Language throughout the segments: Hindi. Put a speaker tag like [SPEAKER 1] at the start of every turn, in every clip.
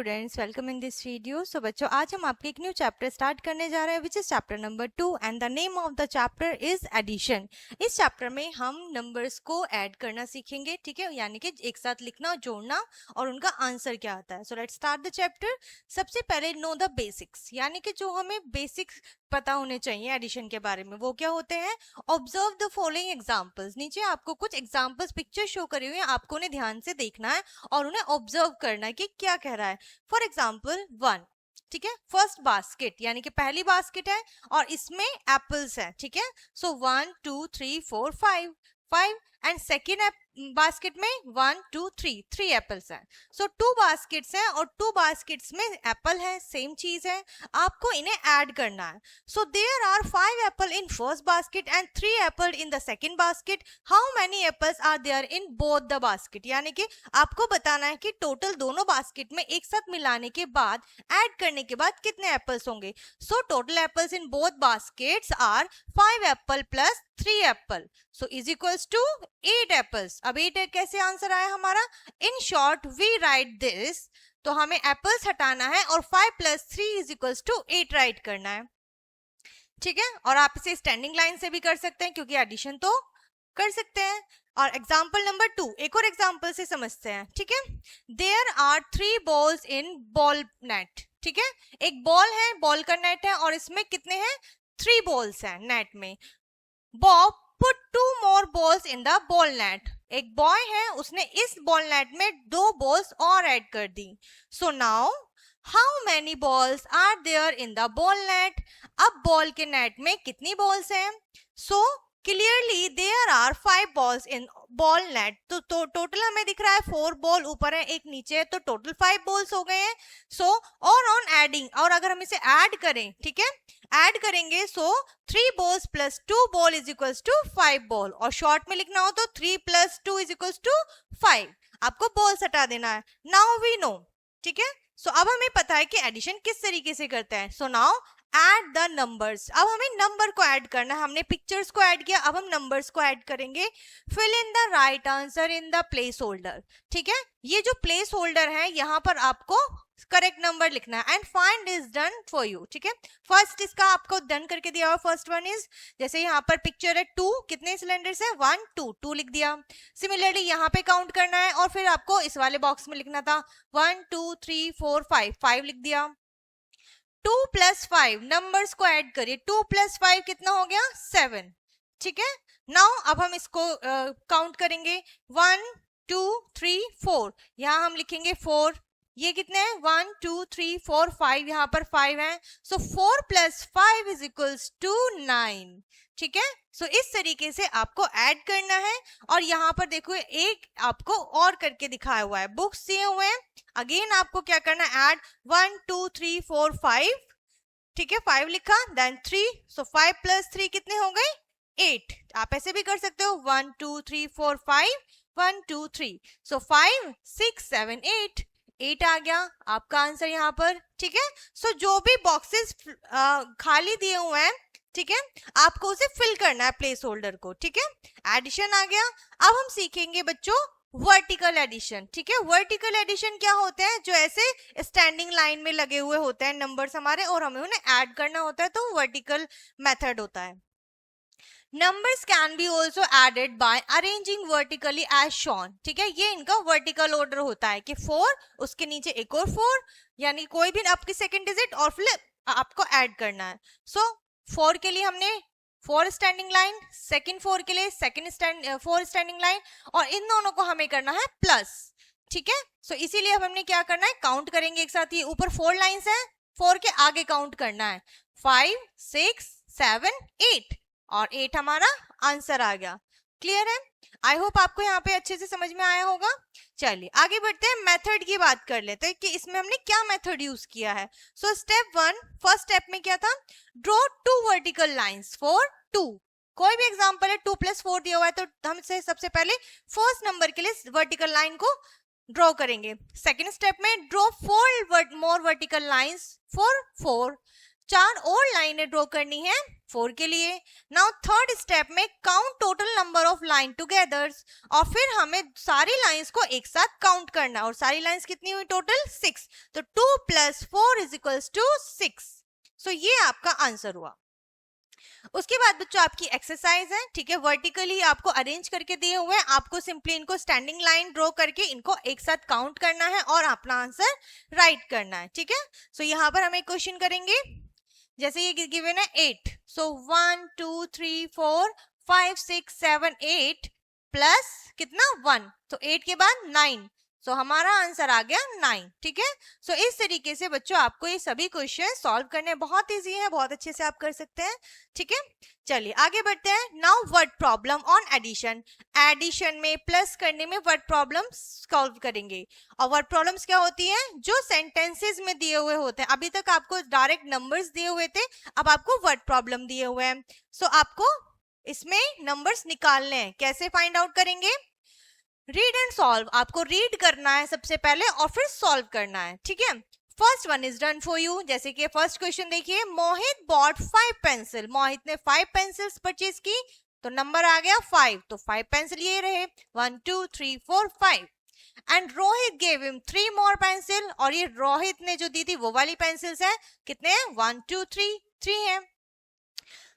[SPEAKER 1] Students, welcome in this video. So बच्चों, आज हम आपके एक न्यू चैप्टर स्टार्ट करने जा रहे हैं which is chapter number 2 and the name of the chapter is addition. इस चैप्टर में हम नंबर्स को ऐड करना सीखेंगे, ठीक है, यानी कि एक साथ लिखना, जोड़ना और उनका आंसर क्या आता है। So let's start the chapter. सबसे पहले नो द बेसिक्स, यानी कि जो हमें बेसिक्स पता होने चाहिए एडिशन के बारे में, वो क्या होते हैं। ऑब्जर्व द फॉलोइंग एग्जाम्पल्स, नीचे आपको कुछ एग्जाम्पल्स पिक्चर शो करी हुई है, आपको उन्हें ध्यान से देखना है और उन्हें ऑब्जर्व करना है कि क्या कह रहा है। फॉर एग्जाम्पल 1, ठीक है, फर्स्ट बास्केट यानी कि पहली बास्केट है और इसमें एप्पल्स है, ठीक है। सो 1 2 3 4 5 एंड सेकेंड बास्केट में 1 2 3 एप्पल्स हैं। सो 2 बास्केट्स हैं और 2 बास्केट्स में एप्पल है, सेम चीज है, आपको इन्हें ऐड करना है। So there are 5 apple in first basket and 3 apple in the second basket. How many apples are there in both the basket, यानी कि आपको बताना है कि टोटल दोनों बास्केट में एक साथ मिलाने के बाद, ऐड करने के बाद कितने एप्पल्स होंगे। So total apples in both baskets are 5 apple plus 3 apple, so is equals to 8 apples. अब 8 कैसे आंसर आया हमारा। In short we write this, तो हमें एप्पल्स हटाना है और 5 plus 3 is equals to 8 write करना है, ठीक है। और आप इसे स्टैंडिंग लाइन से भी कर सकते हैं क्योंकि एडिशन तो कर सकते हैं। और एग्जाम्पल नंबर 2, एक और एग्जाम्पल से समझते हैं, ठीक है। There are 3 balls in ball net, ठीक है, एक बॉल है, बॉल का नेट है और इसमें कितने हैं, 3 बॉल्स हैं नेट में। Bob put 2 more balls in the ball net, एक बॉय है, उसने इस बॉल नेट में 2 बॉल्स और ऐड कर दी। So now how many balls are there in the ball net, अब बॉल के नेट में कितनी बॉल्स हैं। So clearly there are 5 balls in ball net, तो टोटल हमें दिख रहा है 4 बॉल ऊपर है, एक नीचे है, तो टोटल 5 बॉल्स हो गए हैं। सो और ऑन एडिंग, और अगर हम इसे ऐड करें, ठीक है, ऐड करेंगे, सो 3 balls plus 2 ball is equals to 5 ball, और शॉर्ट में लिखना हो तो 3 plus 2 is equals to 5, आपको बॉल्स हटा देना है। नाउ वी नो, ठीक है। सो अब हमें पता है कि एडिशन किस तरीके से करते हैं। So now add the numbers, अब हमें नंबर को ऐड करना है, हमने पिक्चर्स को ऐड किया, अब हम नंबर्स को ऐड करेंगे। Fill in the right answer in the place holder, ठीक है, ये जो प्लेस होल्डर है यहाँ पर आपको करेक्ट नंबर लिखना है and find is done for you, ठीक है। फर्स्ट इसका आपको डन करके दिया हुआ, फर्स्ट वन इज, जैसे यहाँ पर पिक्चर है 2, कितने सिलेंडर्स है 1 2 लिख दिया। सिमिलरली यहाँ पे काउंट करना है और फिर आपको इस वाले बॉक्स में लिखना था 1 2 3 4 5 लिख दिया। 2 plus 5 नंबर्स को ऐड करिए, 2 plus 5 कितना हो गया 7, ठीक है। नाउ अब हम इसको काउंट करेंगे 1 2 3 4, यहाँ हम लिखेंगे 4, ये कितने हैं 1 2 3 4 5, यहाँ पर 5 है। सो 4 plus 5 is equals to 9, ठीक है। सो इस तरीके से आपको ऐड करना है। और यहाँ पर देखो एक आपको और करके दिखाया हुआ है, बुक्स दिए हुए हैं, अगेन आपको क्या करना है, ऐड 1 2 3 4 5, ठीक है, 5 लिखा, देन 3, सो 5 प्लस 3 कितने हो गए 8। आप ऐसे भी कर सकते हो 1 2 3 4 5 1 2 3, सो 5 6 7 8 आ गया आपका आंसर यहाँ पर, ठीक है। सो जो भी बॉक्सेस खाली दिए हुए हैं, ठीक है, आपको उसे फिल करना है प्लेस होल्डर को, ठीक है। एडिशन आ गया। अब हम सीखेंगे बच्चों वर्टिकल एडिशन, ठीक है। वर्टिकल एडिशन क्या होते हैं, जो ऐसे स्टैंडिंग लाइन में लगे हुए होते हैं नंबर्स हमारे और हमें उन्हें ऐड करना होता है, तो वर्टिकल मेथड होता है। Numbers can be also added by arranging vertically as shown, ठीक है, ये इनका वर्टिकल ऑर्डर होता है कि 4 उसके नीचे एक और 4, यानी कोई भी आपकी सेकंड डिजिट और फिर आपको ऐड करना है। सो 4 के लिए हमने 4 स्टैंडिंग लाइन, सेकंड 4 के लिए सेकंड 4 स्टैंडिंग लाइन, और इन दोनों को हमें करना है प्लस, ठीक है। सो इसीलिए हमने क्या करना है, काउंट करेंगे एक साथ, ये ऊपर 4 लाइंस हैं, 4 के आगे काउंट करना है 5 6 7 8, और 8 हमारा आंसर आ गया। क्लियर है, आई होप आपको यहाँ पे अच्छे से समझ में आया होगा। चलिए आगे बढ़ते हैं, मेथड की बात कर लेते हैं कि इसमें हमने क्या मेथड यूज किया है। सो स्टेप 1, फर्स्ट स्टेप में क्या था, ड्रॉ 2 वर्टिकल लाइंस फॉर 2, कोई भी एग्जांपल है 2 plus 4 दिया हुआ है, तो हम से सबसे पहले फर्स्ट नंबर के लिए वर्टिकल लाइन को ड्रॉ करेंगे। सेकेंड स्टेप में draw 4 more vertical lines for 4, 4 और लाइनें ड्रॉ करनी है 4 के लिए। नाउ थर्ड स्टेप में count total number of line together, और फिर हमें सारी लाइंस को एक साथ काउंट करना, और सारी लाइंस कितनी हुई टोटल 6, तो 2 + 4 = 6। सो ये आपका आंसर हुआ। उसके बाद बच्चों आपकी एक्सरसाइज है, ठीक है, वर्टिकली आपको अरेंज करके दिए हुए हैं, आपको सिंपली इनको स्टैंडिंग लाइन ड्रॉ करके इनको एक साथ काउंट करना है और अपना आंसर राइट करना है, ठीक है। सो यहाँ पर हम एक क्वेश्चन करेंगे, जैसे ये गिवन है 8, सो 1 2 3 4 5 6 7 8 प्लस कितना 1, तो 8 के बाद 9, सो हमारा आंसर आ गया 9, ठीक है। सो इस तरीके से बच्चों आपको ये सभी क्वेश्चन सॉल्व करने बहुत इजी है, बहुत अच्छे से आप कर सकते हैं, ठीक है। चलिए आगे बढ़ते हैं। Now word problem on addition, addition में प्लस करने में वर्ड प्रॉब्लम सॉल्व करेंगे। और वर्ड प्रॉब्लम्स क्या होती है, जो सेंटेंसेस में दिए हुए होते हैं। अभी तक आपको डायरेक्ट नंबर्स दिए हुए थे, अब आपको वर्ड प्रॉब्लम दिए हुए हैं। सो आपको इसमें नंबर्स निकालने हैं, कैसे फाइंड आउट करेंगे, रीड एंड सॉल्व, आपको रीड करना है सबसे पहले और फिर सॉल्व करना है, ठीक है। First one is done for you. जैसे कि फर्स्ट क्वेश्चन देखिए, मोहित बॉट 5 पेंसिल, मोहित ने 5 पेंसिल्स परचेज की, तो नंबर आ गया 5, तो 5 पेंसिल ये रहे 1 2 3 4 5। And Rohit gave him 3 more pencil, और ये रोहित ने जो दी थी वो वाली पेंसिल्स है, कितने हैं 1 2 3 है।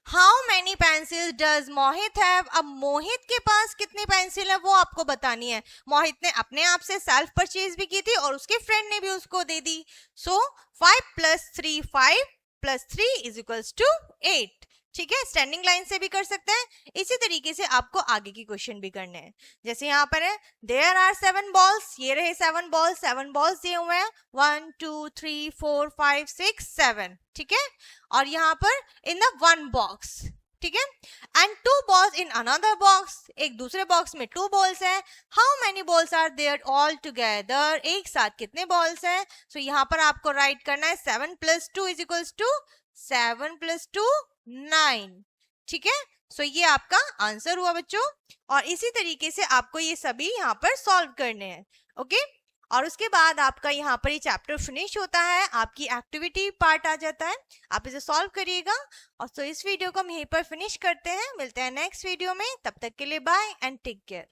[SPEAKER 1] How many pencil does Mohit have, अब मोहित के पास कितनी पेंसिल है वो आपको बतानी है। मोहित ने अपने आप से सेल्फ परचेज भी की थी और उसके फ्रेंड ने भी उसको दे दी। सो 5 + 3 5 + 3 = 8, ठीक है। स्टैंडिंग लाइन से भी कर सकते हैं, इसी तरीके से आपको आगे की क्वेश्चन भी करने हैं। जैसे यहाँ पर है देयर आर 7 बॉल्स, ये रहे 7 बॉल्स, 7 बॉल्स दिए हुए हैं 1 2 3 4 5 6 7, ठीक है। और यहाँ पर इन द 1 बॉक्स, ठीक है, and 2 balls in another box, एक दूसरे बॉक्स में 2 बॉल्स है। How many balls are there all together, एक साथ कितने बॉल्स हैं। सो यहाँ पर आपको राइट करना है 7 + 2 = 7 + 2 9, ठीक है। सो ये आपका आंसर हुआ बच्चों, और इसी तरीके से आपको ये सभी यहाँ पर सॉल्व करने हैं, ओके। और उसके बाद आपका यहाँ पर ये चैप्टर फिनिश होता है, आपकी एक्टिविटी पार्ट आ जाता है, आप इसे सॉल्व करिएगा। और तो इस वीडियो को हम यहीं पर फिनिश करते हैं, मिलते हैं नेक्स्ट वीडियो में, तब तक के लिए बाय एंड टेक केयर।